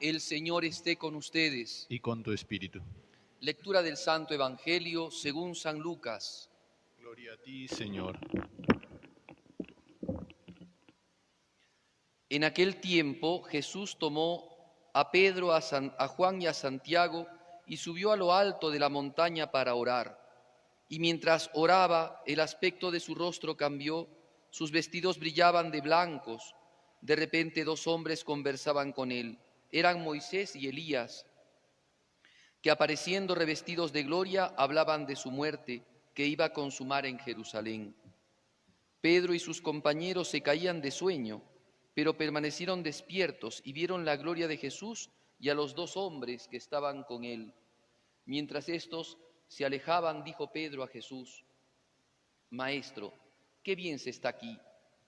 El Señor esté con ustedes. Y con tu espíritu. Lectura del Santo Evangelio según San Lucas. Gloria a ti, Señor. En aquel tiempo Jesús tomó a Pedro, a Juan y a Santiago y subió a lo alto de la montaña para orar. Y mientras oraba, el aspecto de su rostro cambió, sus vestidos brillaban de blancos. De repente 2 hombres conversaban con él. Eran Moisés y Elías, que apareciendo revestidos de gloria hablaban de su muerte, que iba a consumar en Jerusalén. Pedro y sus compañeros se caían de sueño, pero permanecieron despiertos y vieron la gloria de Jesús y a los 2 hombres que estaban con él. Mientras estos se alejaban, dijo Pedro a Jesús: Maestro, qué bien se está aquí.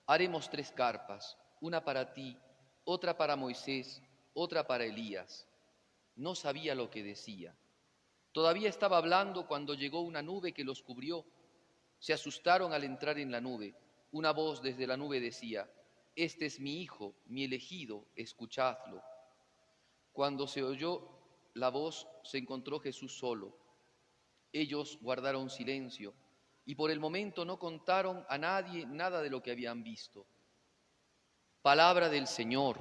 Haremos 3 carpas, una para ti, otra para Moisés, otra para Elías. No sabía lo que decía. Todavía estaba hablando cuando llegó una nube que los cubrió. Se asustaron al entrar en la nube. Una voz desde la nube decía: Este es mi Hijo, mi elegido, escuchadlo. Cuando se oyó la voz, se encontró Jesús solo. Ellos guardaron silencio y por el momento no contaron a nadie nada de lo que habían visto. Palabra del Señor.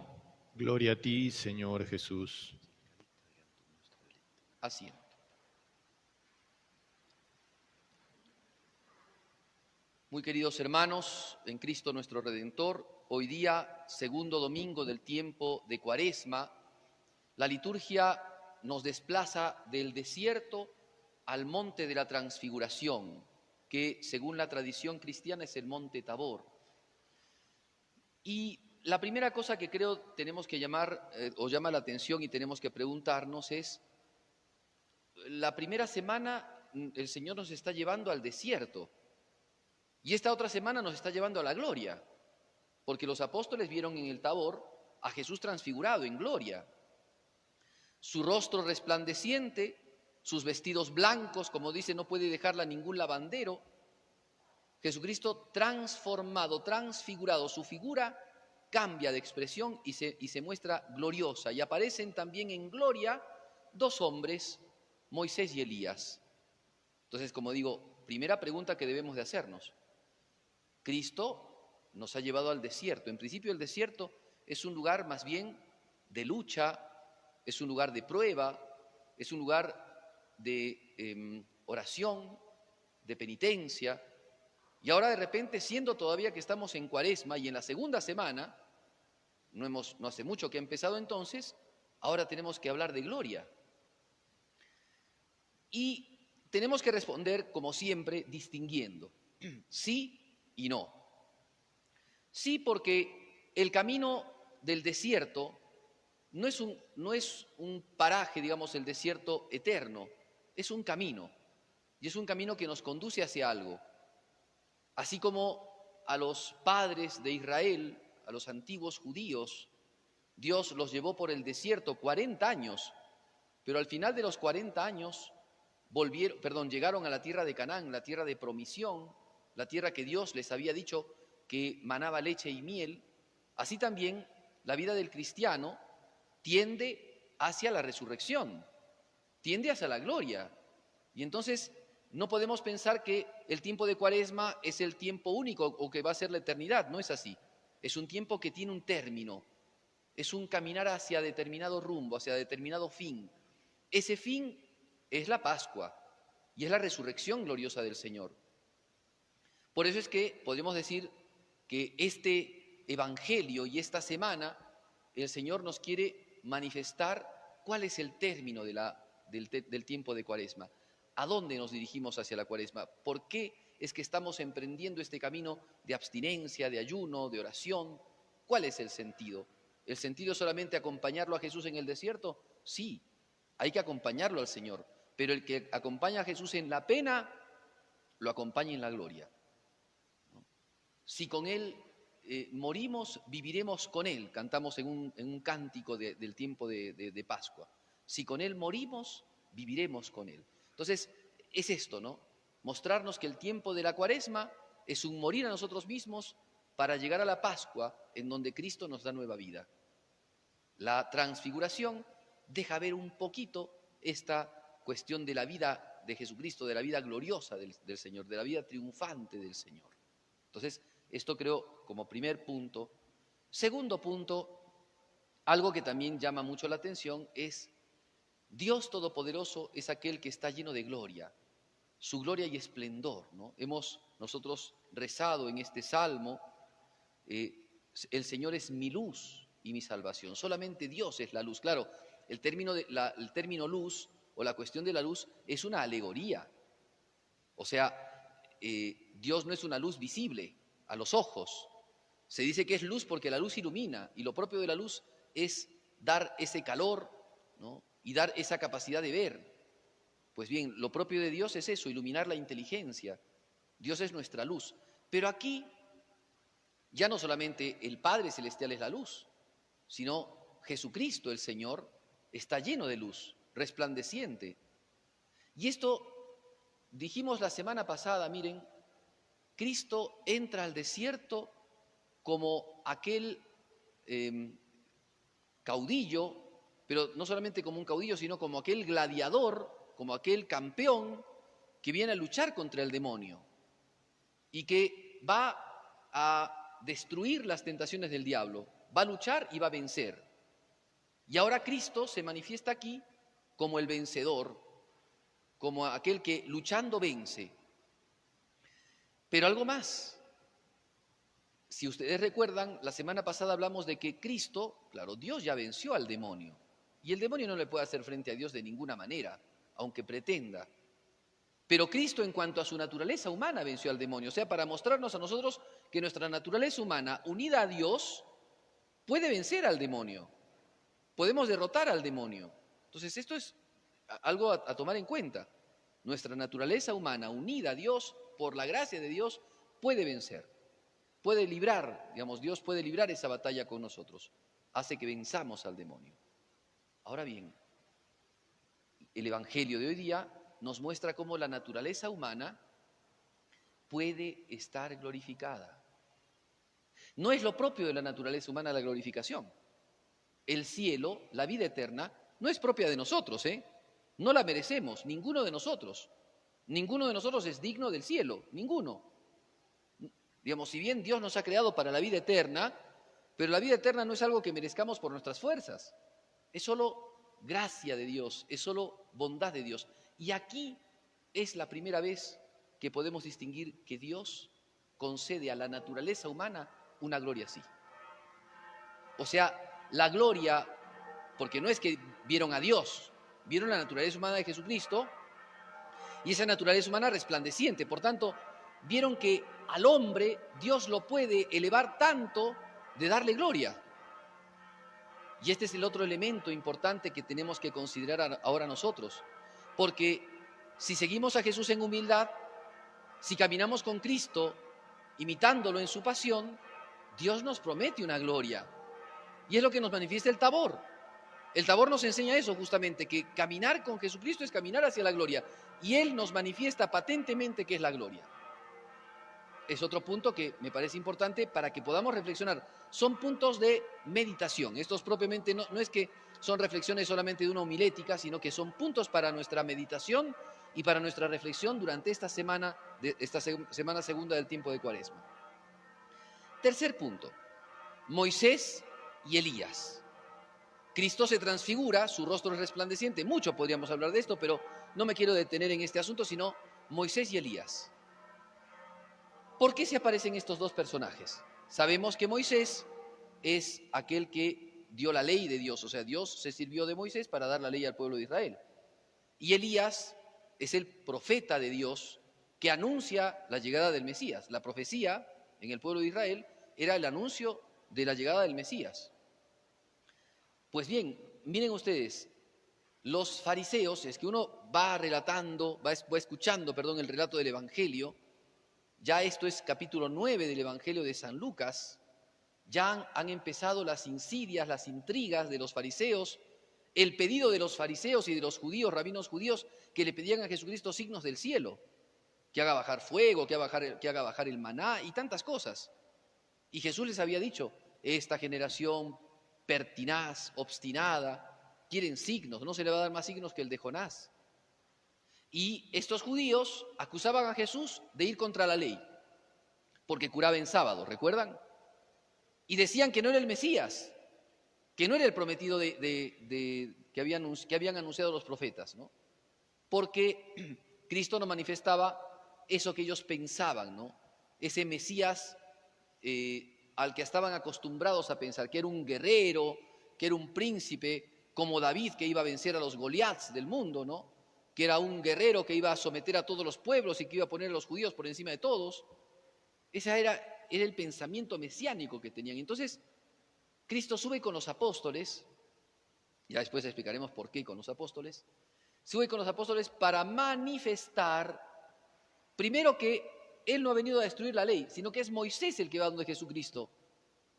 Gloria a ti, Señor Jesús. Asiento. Muy queridos hermanos, en Cristo nuestro Redentor, hoy día, segundo domingo del tiempo de Cuaresma, la liturgia nos desplaza del desierto al monte de la Transfiguración, que según la tradición cristiana es el monte Tabor. Y la primera cosa que creo tenemos que llamar o llama la atención y tenemos que preguntarnos es: la primera semana el Señor nos está llevando al desierto y esta otra semana nos está llevando a la gloria, porque los apóstoles vieron en el Tabor a Jesús transfigurado en gloria. Su rostro resplandeciente, sus vestidos blancos, como dice, no puede dejarla ningún lavandero. Jesucristo transformado, transfigurado, su figura cambia de expresión y se muestra gloriosa. Y aparecen también en gloria 2 hombres, Moisés y Elías. Entonces, como digo, primera pregunta que debemos de hacernos. Cristo nos ha llevado al desierto. En principio el desierto es un lugar más bien de lucha, es un lugar de prueba, es un lugar de oración, de penitencia. Y ahora de repente, siendo todavía que estamos en Cuaresma y en la segunda semana, no hace mucho que ha empezado entonces, ahora tenemos que hablar de gloria. Y tenemos que responder, como siempre, distinguiendo sí y no. Sí, porque el camino del desierto no es un paraje, digamos, el desierto eterno, es un camino. Y es un camino que nos conduce hacia algo. Así como a los padres de Israel, a los antiguos judíos, Dios los llevó por el desierto 40 años, pero al final de los 40 años llegaron a la tierra de Canaán, la tierra de promisión, la tierra que Dios les había dicho que manaba leche y miel. Así también la vida del cristiano tiende hacia la resurrección, tiende hacia la gloria. Y entonces no podemos pensar que el tiempo de Cuaresma es el tiempo único o que va a ser la eternidad, no es así. Es un tiempo que tiene un término, es un caminar hacia determinado rumbo, hacia determinado fin. Ese fin es la Pascua y es la resurrección gloriosa del Señor. Por eso es que podemos decir que este Evangelio y esta semana el Señor nos quiere manifestar cuál es el término del tiempo de Cuaresma. ¿A dónde nos dirigimos hacia la Cuaresma? ¿Por qué es que estamos emprendiendo este camino de abstinencia, de ayuno, de oración? ¿Cuál es el sentido? ¿El sentido es solamente acompañarlo a Jesús en el desierto? Sí, hay que acompañarlo al Señor, pero el que acompaña a Jesús en la pena, lo acompaña en la gloria. Si con Él morimos, viviremos con Él, cantamos en un cántico del tiempo de Pascua. Si con Él morimos, viviremos con Él. Entonces, es esto, ¿no? Mostrarnos que el tiempo de la Cuaresma es un morir a nosotros mismos para llegar a la Pascua, en donde Cristo nos da nueva vida. La transfiguración deja ver un poquito esta cuestión de la vida de Jesucristo, de la vida gloriosa del Señor, de la vida triunfante del Señor. Entonces, esto creo como primer punto. Segundo punto, algo que también llama mucho la atención es Dios Todopoderoso es aquel que está lleno de gloria, su gloria y esplendor, ¿no? Hemos nosotros rezado en este salmo, el Señor es mi luz y mi salvación, solamente Dios es la luz. Claro, el término luz o la cuestión de la luz es una alegoría, o sea, Dios no es una luz visible a los ojos. Se dice que es luz porque la luz ilumina y lo propio de la luz es dar ese calor, ¿no? Y dar esa capacidad de ver. Pues bien, lo propio de Dios es eso, iluminar la inteligencia. Dios es nuestra luz. Pero aquí ya no solamente el Padre Celestial es la luz, sino Jesucristo, el Señor, está lleno de luz, resplandeciente. Y esto dijimos la semana pasada, miren, Cristo entra al desierto como aquel caudillo, pero no solamente como un caudillo, sino como aquel gladiador, como aquel campeón que viene a luchar contra el demonio y que va a destruir las tentaciones del diablo, va a luchar y va a vencer. Y ahora Cristo se manifiesta aquí como el vencedor, como aquel que luchando vence. Pero algo más. Si ustedes recuerdan, la semana pasada hablamos de que Cristo, claro, Dios ya venció al demonio. Y el demonio no le puede hacer frente a Dios de ninguna manera, aunque pretenda. Pero Cristo, en cuanto a su naturaleza humana, venció al demonio. O sea, para mostrarnos a nosotros que nuestra naturaleza humana, unida a Dios, puede vencer al demonio. Podemos derrotar al demonio. Entonces, esto es algo a tomar en cuenta. Nuestra naturaleza humana, unida a Dios, por la gracia de Dios, puede vencer. Puede librar, digamos, Dios puede librar esa batalla con nosotros. Hace que venzamos al demonio. Ahora bien, el Evangelio de hoy día nos muestra cómo la naturaleza humana puede estar glorificada. No es lo propio de la naturaleza humana la glorificación. El cielo, la vida eterna, no es propia de nosotros, ¿eh? No la merecemos, ninguno de nosotros. Ninguno de nosotros es digno del cielo, ninguno. Digamos, si bien Dios nos ha creado para la vida eterna, pero la vida eterna no es algo que merezcamos por nuestras fuerzas. Es solo gracia de Dios, es solo bondad de Dios. Y aquí es la primera vez que podemos distinguir que Dios concede a la naturaleza humana una gloria así. O sea, la gloria, porque no es que vieron a Dios, vieron la naturaleza humana de Jesucristo y esa naturaleza humana resplandeciente. Por tanto, vieron que al hombre Dios lo puede elevar tanto de darle gloria. Y este es el otro elemento importante que tenemos que considerar ahora nosotros. Porque si seguimos a Jesús en humildad, si caminamos con Cristo, imitándolo en su pasión, Dios nos promete una gloria. Y es lo que nos manifiesta el Tabor. El Tabor nos enseña eso justamente, que caminar con Jesucristo es caminar hacia la gloria. Y Él nos manifiesta patentemente que es la gloria. Es otro punto que me parece importante para que podamos reflexionar. Son puntos de meditación. Estos propiamente no es que son reflexiones solamente de una homilética, sino que son puntos para nuestra meditación y para nuestra reflexión durante esta semana segunda del tiempo de Cuaresma. Tercer punto, Moisés y Elías. Cristo se transfigura, su rostro es resplandeciente. Mucho podríamos hablar de esto, pero no me quiero detener en este asunto, sino Moisés y Elías. ¿Por qué se aparecen estos dos personajes? Sabemos que Moisés es aquel que dio la ley de Dios, o sea, Dios se sirvió de Moisés para dar la ley al pueblo de Israel. Y Elías es el profeta de Dios que anuncia la llegada del Mesías. La profecía en el pueblo de Israel era el anuncio de la llegada del Mesías. Pues bien, miren ustedes, los fariseos, es que uno va relatando, va escuchando, el relato del Evangelio. Ya esto es capítulo 9 del Evangelio de San Lucas. Ya han empezado las insidias, las intrigas de los fariseos, el pedido de los fariseos y de los judíos, rabinos judíos, que le pedían a Jesucristo signos del cielo, que haga bajar fuego, que haga bajar el maná y tantas cosas. Y Jesús les había dicho, esta generación pertinaz, obstinada, quieren signos, no se le va a dar más signos que el de Jonás. Y estos judíos acusaban a Jesús de ir contra la ley, porque curaba en sábado, ¿recuerdan? Y decían que no era el Mesías, que no era el prometido que habían anunciado los profetas, ¿no? Porque Cristo no manifestaba eso que ellos pensaban, ¿no? Ese Mesías al que estaban acostumbrados a pensar, que era un guerrero, que era un príncipe, como David, que iba a vencer a los Goliaths del mundo, ¿no? Que era un guerrero que iba a someter a todos los pueblos y que iba a poner a los judíos por encima de todos. Ese era el pensamiento mesiánico que tenían. Entonces, Cristo sube con los apóstoles, ya después explicaremos por qué con los apóstoles, sube con los apóstoles para manifestar, primero que Él no ha venido a destruir la ley, sino que es Moisés el que va donde Jesucristo.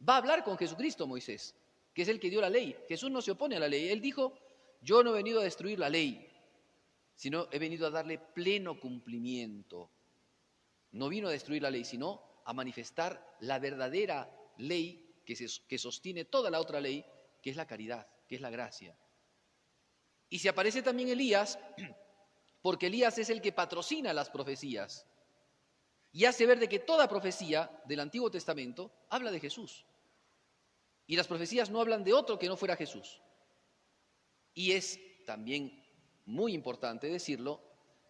Va a hablar con Jesucristo Moisés, que es el que dio la ley. Jesús no se opone a la ley. Él dijo, yo no he venido a destruir la ley, sino he venido a darle pleno cumplimiento. No vino a destruir la ley, sino a manifestar la verdadera ley que sostiene toda la otra ley, que es la caridad, que es la gracia. Y se aparece también Elías, porque Elías es el que patrocina las profecías y hace ver de que toda profecía del Antiguo Testamento habla de Jesús. Y las profecías no hablan de otro que no fuera Jesús. Y es también muy importante decirlo,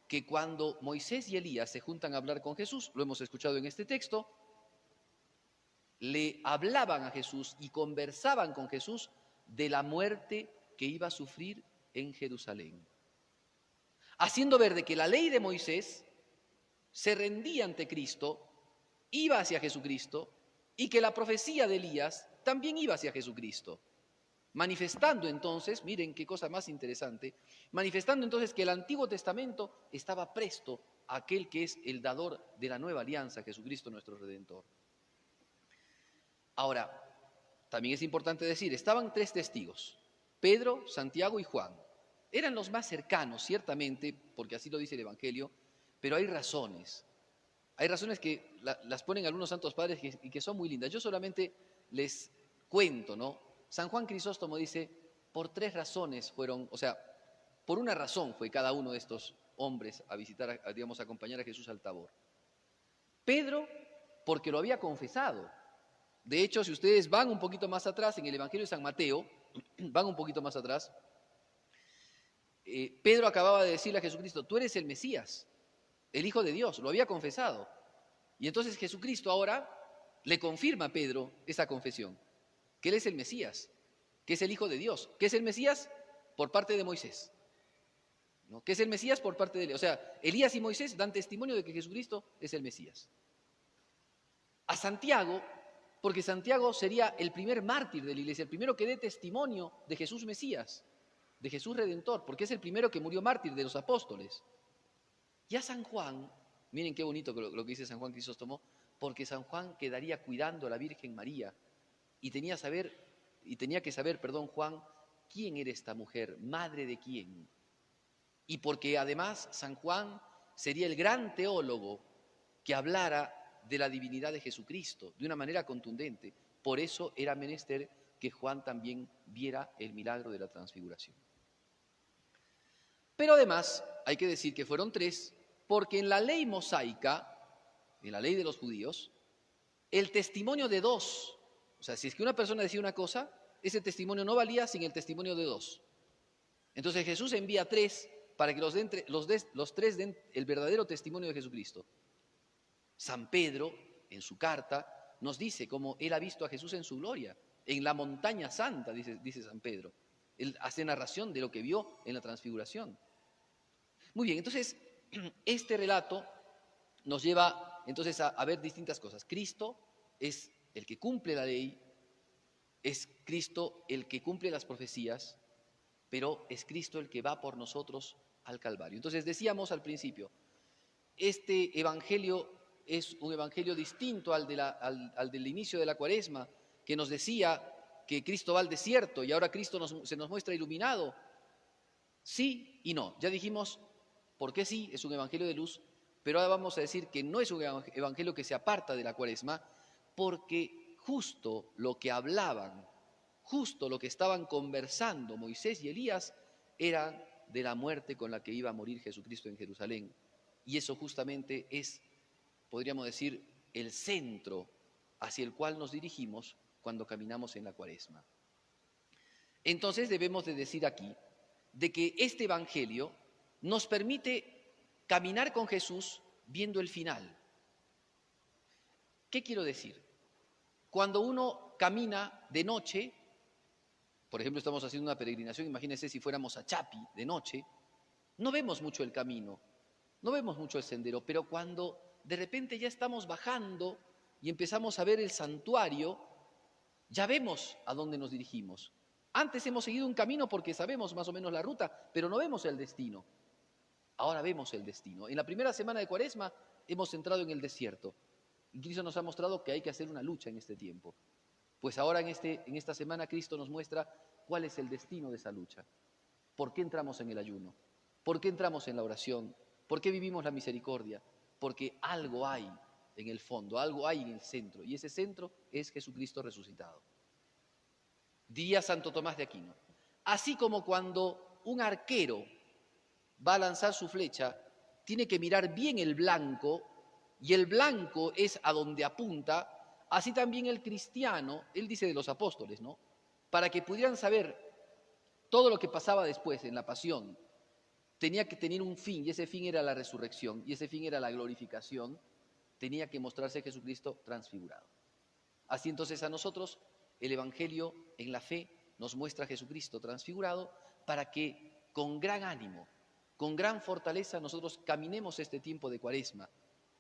que cuando Moisés y Elías se juntan a hablar con Jesús, lo hemos escuchado en este texto, le hablaban a Jesús y conversaban con Jesús de la muerte que iba a sufrir en Jerusalén, haciendo ver de que la ley de Moisés se rendía ante Cristo, iba hacia Jesucristo, y que la profecía de Elías también iba hacia Jesucristo, manifestando entonces, miren qué cosa más interesante, manifestando entonces que el Antiguo Testamento estaba presto a aquel que es el dador de la nueva alianza, Jesucristo nuestro Redentor. Ahora, también es importante decir, estaban tres testigos, Pedro, Santiago y Juan. Eran los más cercanos, ciertamente, porque así lo dice el Evangelio, pero hay razones. Hay razones que las ponen algunos santos padres y que son muy lindas. Yo solamente les cuento, ¿no? San Juan Crisóstomo dice, por tres razones fueron, o sea, por una razón fue cada uno de estos hombres a visitar, digamos, a acompañar a Jesús al Tabor. Pedro, porque lo había confesado. De hecho, si ustedes van un poquito más atrás, en el Evangelio de San Mateo, van un poquito más atrás, Pedro acababa de decirle a Jesucristo, tú eres el Mesías, el Hijo de Dios, lo había confesado. Y entonces Jesucristo ahora le confirma a Pedro esa confesión, que Él es el Mesías, que es el Hijo de Dios, que es el Mesías por parte de Moisés, ¿no? Que es el Mesías por parte de Elías. O sea, Elías y Moisés dan testimonio de que Jesucristo es el Mesías. A Santiago, porque Santiago sería el primer mártir de la iglesia, el primero que dé testimonio de Jesús Mesías, de Jesús Redentor, porque es el primero que murió mártir de los apóstoles. Y a San Juan, miren qué bonito lo que dice San Juan Crisóstomo, porque San Juan quedaría cuidando a la Virgen María y tenía que saber, Juan, quién era esta mujer, madre de quién. Y porque además San Juan sería el gran teólogo que hablara de la divinidad de Jesucristo de una manera contundente. Por eso era menester que Juan también viera el milagro de la transfiguración. Pero además hay que decir que fueron tres, porque en la ley mosaica, en la ley de los judíos, el testimonio de dos, o sea, si es que una persona decía una cosa, ese testimonio no valía sin el testimonio de dos. Entonces Jesús envía tres para que los tres den el verdadero testimonio de Jesucristo. San Pedro, en su carta, nos dice cómo él ha visto a Jesús en su gloria, en la montaña santa, dice San Pedro. Él hace narración de lo que vio en la transfiguración. Muy bien, entonces, este relato nos lleva entonces a ver distintas cosas. Cristo es el que cumple la ley, es Cristo el que cumple las profecías, pero es Cristo el que va por nosotros al Calvario. Entonces decíamos al principio, este evangelio es un evangelio distinto al del inicio de la Cuaresma, que nos decía que Cristo va al desierto y ahora Cristo se nos muestra iluminado. Sí y no. Ya dijimos por qué sí, es un evangelio de luz, pero ahora vamos a decir que no es un evangelio que se aparta de la Cuaresma, porque justo lo que hablaban, justo lo que estaban conversando Moisés y Elías era de la muerte con la que iba a morir Jesucristo en Jerusalén. Y eso justamente es, podríamos decir, el centro hacia el cual nos dirigimos cuando caminamos en la Cuaresma. Entonces debemos de decir aquí de que este Evangelio nos permite caminar con Jesús viendo el final. ¿Qué quiero decir? Cuando uno camina de noche, por ejemplo, estamos haciendo una peregrinación, imagínense si fuéramos a Chapi de noche, no vemos mucho el camino, no vemos mucho el sendero, pero cuando de repente ya estamos bajando y empezamos a ver el santuario, ya vemos a dónde nos dirigimos. Antes hemos seguido un camino porque sabemos más o menos la ruta, pero no vemos el destino. Ahora vemos el destino. En la primera semana de Cuaresma hemos entrado en el desierto. Y Cristo nos ha mostrado que hay que hacer una lucha en este tiempo. Pues ahora en esta semana Cristo nos muestra cuál es el destino de esa lucha. ¿Por qué entramos en el ayuno? ¿Por qué entramos en la oración? ¿Por qué vivimos la misericordia? Porque algo hay en el fondo, algo hay en el centro. Y ese centro es Jesucristo resucitado. Diría Santo Tomás de Aquino. Así como cuando un arquero va a lanzar su flecha, tiene que mirar bien el blanco, y el blanco es a donde apunta, así también el cristiano, él dice de los apóstoles, ¿no? Para que pudieran saber todo lo que pasaba después en la pasión, tenía que tener un fin, y ese fin era la resurrección, y ese fin era la glorificación, tenía que mostrarse Jesucristo transfigurado. Así entonces a nosotros el Evangelio en la fe nos muestra a Jesucristo transfigurado para que con gran ánimo, con gran fortaleza nosotros caminemos este tiempo de Cuaresma,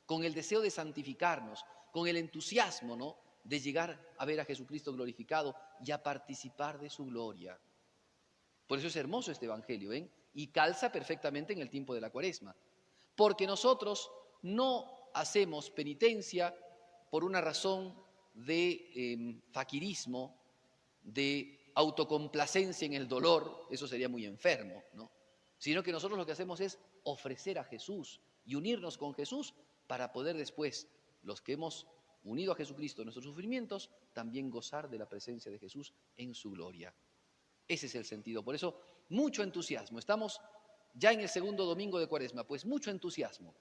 con el deseo de santificarnos, con el entusiasmo, ¿no?, de llegar a ver a Jesucristo glorificado y a participar de su gloria. Por eso es hermoso este Evangelio, ¿ven? Y calza perfectamente en el tiempo de la Cuaresma. Porque nosotros no hacemos penitencia por una razón de faquirismo, de autocomplacencia en el dolor, eso sería muy enfermo, ¿no? Sino que nosotros lo que hacemos es ofrecer a Jesús y unirnos con Jesús para poder después, los que hemos unido a Jesucristo en nuestros sufrimientos, también gozar de la presencia de Jesús en su gloria. Ese es el sentido. Por eso, mucho entusiasmo. Estamos ya en el segundo domingo de Cuaresma, pues mucho entusiasmo.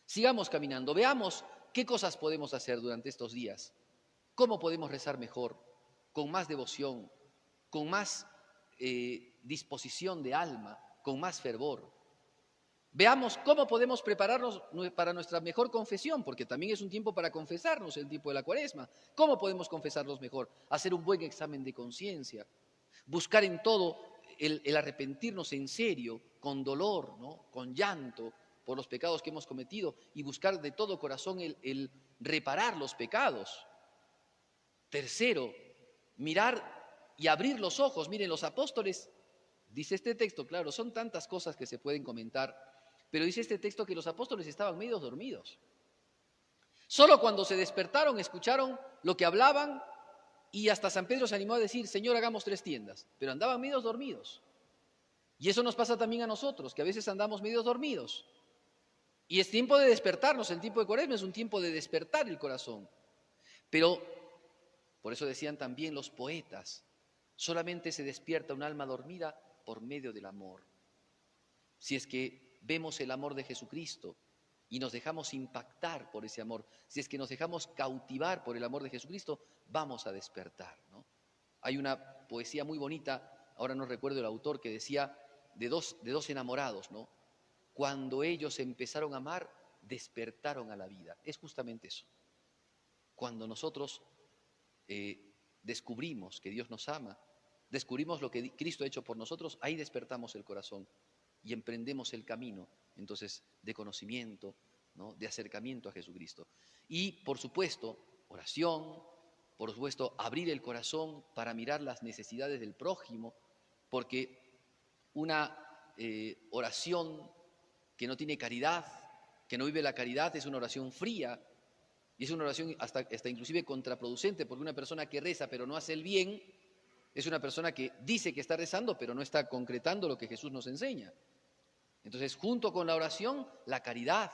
Sigamos caminando, veamos qué cosas podemos hacer durante estos días, cómo podemos rezar mejor, con más devoción, con más disposición de alma, con más fervor. Veamos cómo podemos prepararnos para nuestra mejor confesión, porque también es un tiempo para confesarnos, el tiempo de la Cuaresma. ¿Cómo podemos confesarnos mejor? Hacer un buen examen de conciencia, buscar en todo el arrepentirnos en serio, con dolor, ¿no?, con llanto por los pecados que hemos cometido y buscar de todo corazón el reparar los pecados. Tercero, mirar y abrir los ojos. Miren, los apóstoles, dice este texto, claro, son tantas cosas que se pueden comentar, pero dice este texto que los apóstoles estaban medio dormidos. Solo cuando se despertaron escucharon lo que hablaban y hasta San Pedro se animó a decir, Señor, hagamos 3 tiendas, pero andaban medio dormidos. Y eso nos pasa también a nosotros, que a veces andamos medio dormidos. Y es tiempo de despertarnos, el tiempo de Cuaresma es un tiempo de despertar el corazón. Pero, por eso decían también los poetas, solamente se despierta un alma dormida por medio del amor. Si es que vemos el amor de Jesucristo y nos dejamos impactar por ese amor, si es que nos dejamos cautivar por el amor de Jesucristo, vamos a despertar, ¿no? Hay una poesía muy bonita, ahora no recuerdo el autor, que decía de dos enamorados, ¿no? Cuando ellos empezaron a amar, despertaron a la vida. Es justamente eso. Cuando nosotros descubrimos que Dios nos ama, descubrimos lo que Cristo ha hecho por nosotros, ahí despertamos el corazón y emprendemos el camino, entonces, de conocimiento, ¿no?, de acercamiento a Jesucristo. Y, por supuesto, oración, por supuesto, abrir el corazón para mirar las necesidades del prójimo, porque una oración que no tiene caridad, que no vive la caridad, es una oración fría, y es una oración hasta inclusive contraproducente, porque una persona que reza pero no hace el bien, es una persona que dice que está rezando pero no está concretando lo que Jesús nos enseña. Entonces, junto con la oración, la caridad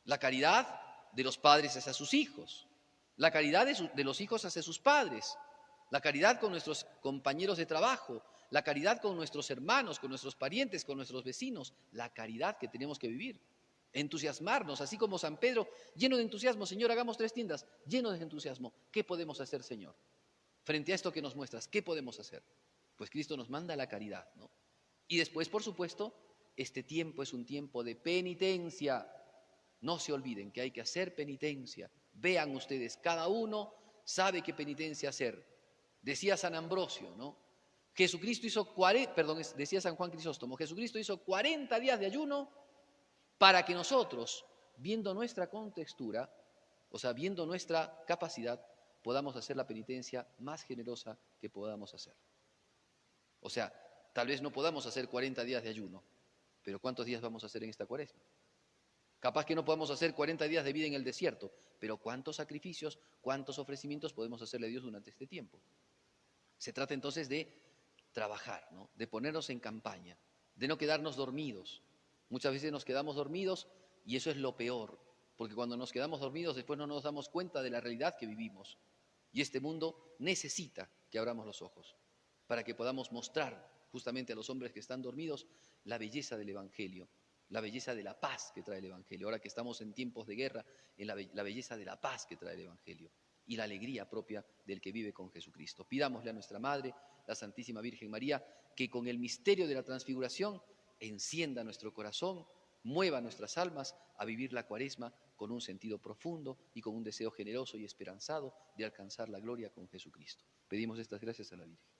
de los padres hacia sus hijos, la caridad de los hijos hacia sus padres, la caridad con nuestros compañeros de trabajo, la caridad con nuestros hermanos, con nuestros parientes, con nuestros vecinos, la caridad que tenemos que vivir. Entusiasmarnos, así como San Pedro, lleno de entusiasmo, Señor, hagamos 3 tiendas, lleno de entusiasmo. ¿Qué podemos hacer, Señor? Frente a esto que nos muestras, ¿qué podemos hacer? Pues Cristo nos manda la caridad, ¿no? Y después, por supuesto, este tiempo es un tiempo de penitencia. No se olviden que hay que hacer penitencia. Vean ustedes, cada uno sabe qué penitencia hacer. Decía San Ambrosio, ¿no? Jesucristo hizo decía San Juan Crisóstomo, Jesucristo hizo 40 días de ayuno para que nosotros, viendo nuestra contextura, o sea, viendo nuestra capacidad, podamos hacer la penitencia más generosa que podamos hacer. O sea, tal vez no podamos hacer 40 días de ayuno, pero ¿cuántos días vamos a hacer en esta cuaresma? Capaz que no podamos hacer 40 días de vida en el desierto, pero ¿cuántos sacrificios, cuántos ofrecimientos podemos hacerle a Dios durante este tiempo? Se trata entonces de trabajar, ¿no? De ponernos en campaña, de no quedarnos dormidos. Muchas veces nos quedamos dormidos y eso es lo peor, porque cuando nos quedamos dormidos después no nos damos cuenta de la realidad que vivimos. Y este mundo necesita que abramos los ojos para que podamos mostrar justamente a los hombres que están dormidos la belleza del Evangelio, la belleza de la paz que trae el Evangelio. Ahora que estamos en tiempos de guerra, en la belleza de la paz que trae el Evangelio y la alegría propia del que vive con Jesucristo. Pidámosle a nuestra Madre, la Santísima Virgen María, que con el misterio de la transfiguración encienda nuestro corazón, mueva nuestras almas a vivir la Cuaresma con un sentido profundo y con un deseo generoso y esperanzado de alcanzar la gloria con Jesucristo. Pedimos estas gracias a la Virgen.